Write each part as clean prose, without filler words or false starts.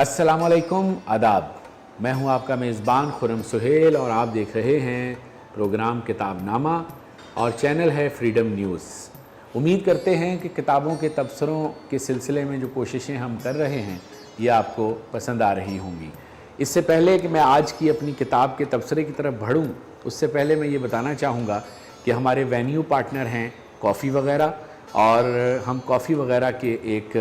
अस्सलाम वालेकुम, आदाब। मैं हूं आपका मेज़बान खुर्रम सुहेल और आप देख रहे हैं प्रोग्राम किताबनामा और चैनल है फ्रीडम न्यूज़। उम्मीद करते हैं कि किताबों के तबसरों के सिलसिले में जो कोशिशें हम कर रहे हैं ये आपको पसंद आ रही होंगी। इससे पहले कि मैं आज की अपनी किताब के तबसरे की तरफ बढ़ूं, उससे पहले मैं ये बताना चाहूँगा कि हमारे वेन्यू पार्टनर हैं कॉफ़ी वग़ैरह, और हम कॉफ़ी वग़ैरह के एक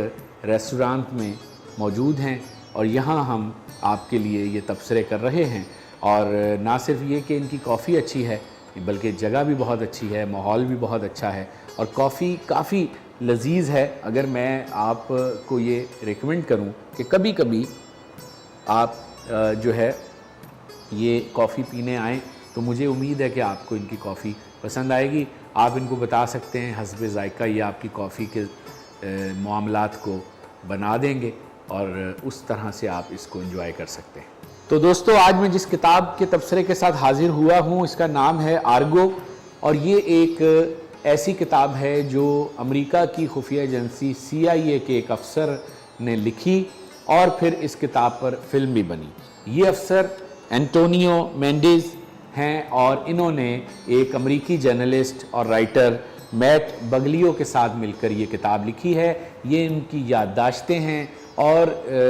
रेस्टोरेंट में मौजूद हैं और यहाँ हम आपके लिए ये तबसरे कर रहे हैं। और ना सिर्फ ये कि इनकी कॉफ़ी अच्छी है बल्कि जगह भी बहुत अच्छी है, माहौल भी बहुत अच्छा है और कॉफ़ी काफ़ी लजीज़ है। अगर मैं आपको ये रिकमेंड करूँ कि कभी कभी आप जो है ये कॉफ़ी पीने आएँ तो मुझे उम्मीद है कि आपको इनकी कॉफ़ी पसंद आएगी। आप इनको बता सकते हैं हस्बे ज़ायक़ा ये आपकी कॉफ़ी के मामलात को बना देंगे और उस तरह से आप इसको एंजॉय कर सकते हैं। तो दोस्तों, आज मैं जिस किताब के तबसरे के साथ हाज़िर हुआ हूँ इसका नाम है आर्गो, और ये एक ऐसी किताब है जो अमेरिका की खुफिया एजेंसी CIA के एक अफसर ने लिखी और फिर इस किताब पर फिल्म भी बनी। ये अफसर एंटोनियो मेंडिस हैं और इन्होंने एक अमेरिकी जर्नलिस्ट और राइटर मैट बगलियो के साथ मिलकर ये किताब लिखी है। ये इनकी याददाश्तें हैं और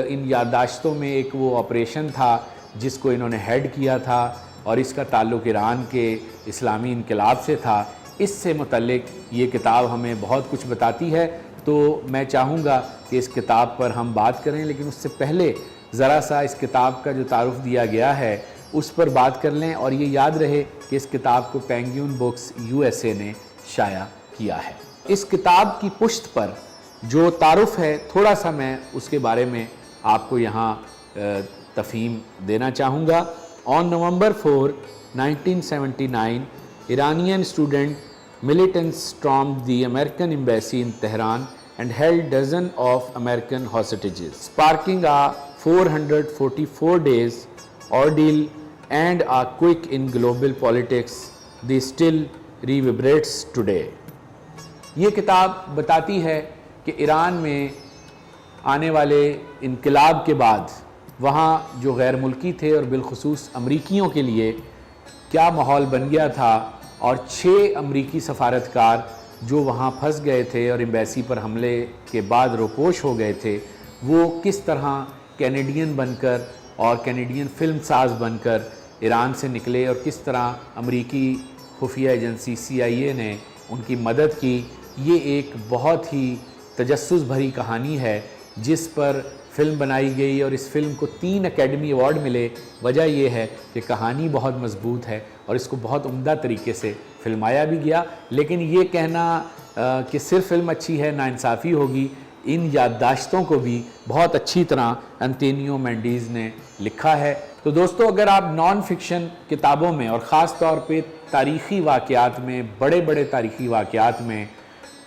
इन याददाश्तों में एक वो ऑपरेशन था जिसको इन्होंने हेड किया था और इसका ताल्लुक़ ईरान के इस्लामी इनकलाब से था। इससे मुतल्लिक ये किताब हमें बहुत कुछ बताती है, तो मैं चाहूँगा कि इस किताब पर हम बात करें, लेकिन उससे पहले ज़रा सा इस किताब का जो तारुफ दिया गया है उस पर बात कर लें। और ये याद रहे कि इस किताब को पेंगुइन बुक्स USA ने शाया किया है। इस किताब की पुश्त पर जो तारुफ है थोड़ा सा मैं उसके बारे में आपको यहाँ तफ़हीम देना चाहूँगा। On November 4, 1979, Iranian student militants stormed the American embassy in Tehran and held dozens of American hostages, sparking a 444 days ordeal and a quake in global politics that still reverberates today. ये किताब बताती है कि Iran में आने वाले इनकलाब के बाद वहाँ जो गैर मुल्की थे और बिलखुसूस अमरीकियों के लिए क्या माहौल बन गया था, और 6 अमरीकी सफारतकार जो वहाँ फंस गए थे और एम्बेसी पर हमले के बाद रोपोश हो गए थे, वो किस तरह कैनेडियन बनकर और कैनेडियन फिल्म साज बनकर ईरान से निकले और किस तरह अमरीकी खुफिया एजेंसी CIA ने उनकी मदद की। ये एक बहुत ही तजस्सुस भरी कहानी है जिस पर फ़िल्म बनाई गई और इस फिल्म को 3 एकेडमी अवार्ड मिले। वजह यह है कि कहानी बहुत मजबूत है और इसको बहुत उम्दा तरीके से फिल्माया भी गया। लेकिन ये कहना कि सिर्फ फिल्म अच्छी है नाइंसाफ़ी होगी। इन याददाश्तों को भी बहुत अच्छी तरह एंटोनियो मेंडिस ने लिखा है। तो दोस्तों, अगर आप नॉन फिक्शन किताबों में और ख़ास तौर पे तारीख़ी वाक़यात में, बड़े बड़े तारीख़ी वाक़यात में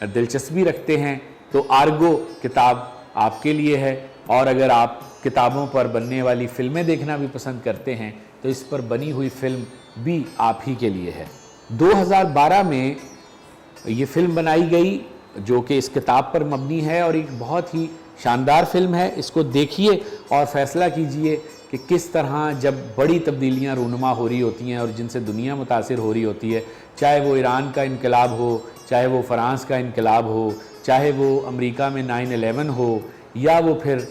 दिलचस्पी रखते हैं तो आर्गो किताब आपके लिए है। और अगर आप किताबों पर बनने वाली फ़िल्में देखना भी पसंद करते हैं तो इस पर बनी हुई फ़िल्म भी आप ही के लिए है। 2012 में ये फ़िल्म बनाई गई जो कि इस किताब पर मबनी है और एक बहुत ही शानदार फ़िल्म है। इसको देखिए और फ़ैसला कीजिए कि किस तरह जब बड़ी तब्दीलियाँ रूनुमा हो रही होती हैं और जिनसे दुनिया मुतासिर हो रही होती है, चाहे वो ईरान का इनकलाब हो, चाहे वो फ़्रांस का इनकलाब हो, चाहे वो अमेरिका में 9/11 हो, या वो फिर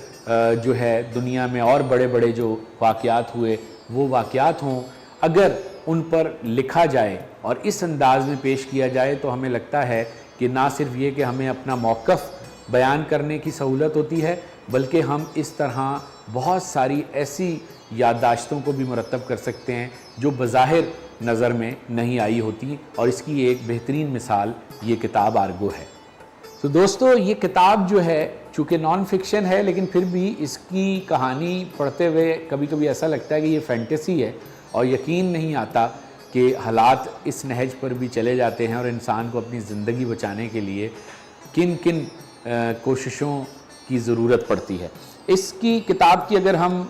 जो है दुनिया में और बड़े बड़े जो वाक़यात हुए वो वाक़यात हों, अगर उन पर लिखा जाए और इस अंदाज़ में पेश किया जाए तो हमें लगता है कि ना सिर्फ ये कि हमें अपना मौक़िफ़ बयान करने की सहूलत होती है, बल्कि हम इस तरह बहुत सारी ऐसी याददाश्तों को भी मुरतब कर सकते हैं जो बज़ाहिर नज़र में नहीं आई होती। और इसकी एक बेहतरीन मिसाल ये किताब आर्गो है। तो दोस्तों, ये किताब जो है चूँकि नॉन फिक्शन है लेकिन फिर भी इसकी कहानी पढ़ते हुए कभी कभी ऐसा लगता है कि ये फैंटेसी है और यकीन नहीं आता कि हालात इस नहज पर भी चले जाते हैं और इंसान को अपनी ज़िंदगी बचाने के लिए किन किन कोशिशों की ज़रूरत पड़ती है। इसकी किताब की अगर हम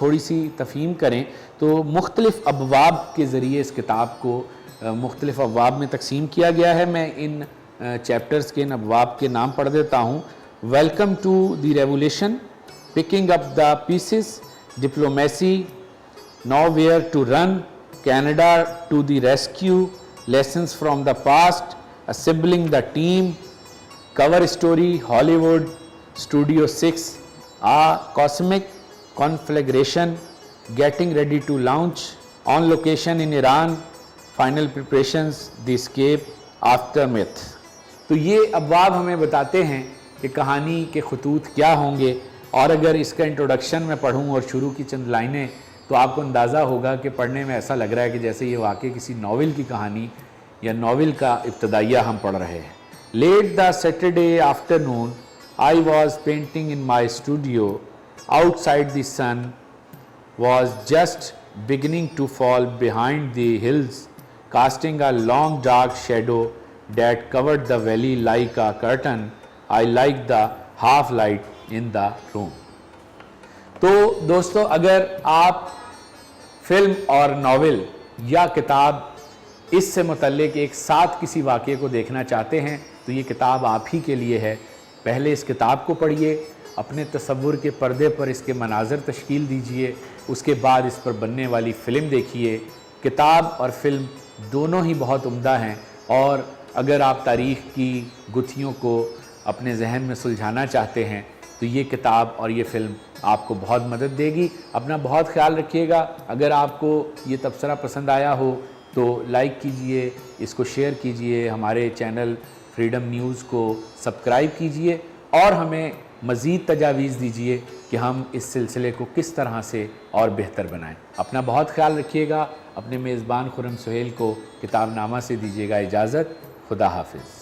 थोड़ी सी तफ़हीम करें तो मुख्तलिफ़ अबवाब के ज़रिए इस किताब को मुख्तलिफ़ अबवाब में तकसीम किया गया है। मैं इन चैप्टर्स के इन अबवाब के नाम पढ़ देता हूँ। Welcome to the revolution, picking up the pieces, diplomacy, nowhere to run, Canada to the rescue, lessons from the past, assembling the team, cover story, Hollywood, Studio 6, a cosmic conflagration, getting ready to launch, on location in Iran, final preparations, the escape, aftermath. تو یہ ابواب ہمیں بتاتے ہیں کہ کہانی کے خطوط کیا ہوں گے، اور اگر اس کا انٹروڈکشن میں پڑھوں اور شروع کی چند لائنیں تو آپ کو اندازہ ہوگا کہ پڑھنے میں ایسا لگ رہا ہے کہ جیسے یہ واقعی کسی ناول کی کہانی یا ناول کا ابتدائیہ ہم پڑھ رہے ہیں. Late the Saturday afternoon I was painting in my studio outside the sun was just beginning to fall behind the hills, casting a long dark shadow that covered the valley like a curtain. I liked the half light in the room. تو دوستو، اگر آپ film اور novel یا کتاب اس سے متعلق ایک ساتھ کسی واقعے کو دیکھنا چاہتے ہیں تو یہ کتاب آپ ہی کے لیے ہے. پہلے اس کتاب کو پڑھیے، اپنے تصور کے پردے پر اس کے مناظر تشکیل دیجئے، اس کے بعد اس پر بننے والی فلم دیکھیے. کتاب اور فلم دونوں ہی بہت عمدہ ہیں، اور اگر آپ تاریخ کی گتھیوں کو اپنے ذہن میں سلجھانا چاہتے ہیں تو یہ کتاب اور یہ فلم آپ کو بہت مدد دے گی. اپنا بہت خیال رکھیے گا. اگر آپ کو یہ تبصرہ پسند آیا ہو تو لائک کیجئے، اس کو شیئر کیجئے، ہمارے چینل فریڈم نیوز کو سبسکرائب کیجئے، اور ہمیں مزید تجاویز دیجئے کہ ہم اس سلسلے کو کس طرح سے اور بہتر بنائیں. اپنا بہت خیال رکھیے گا. اپنے میزبان خرم سہیل کو کتاب نامہ سے دیجیے گا اجازت. خدا حافظ.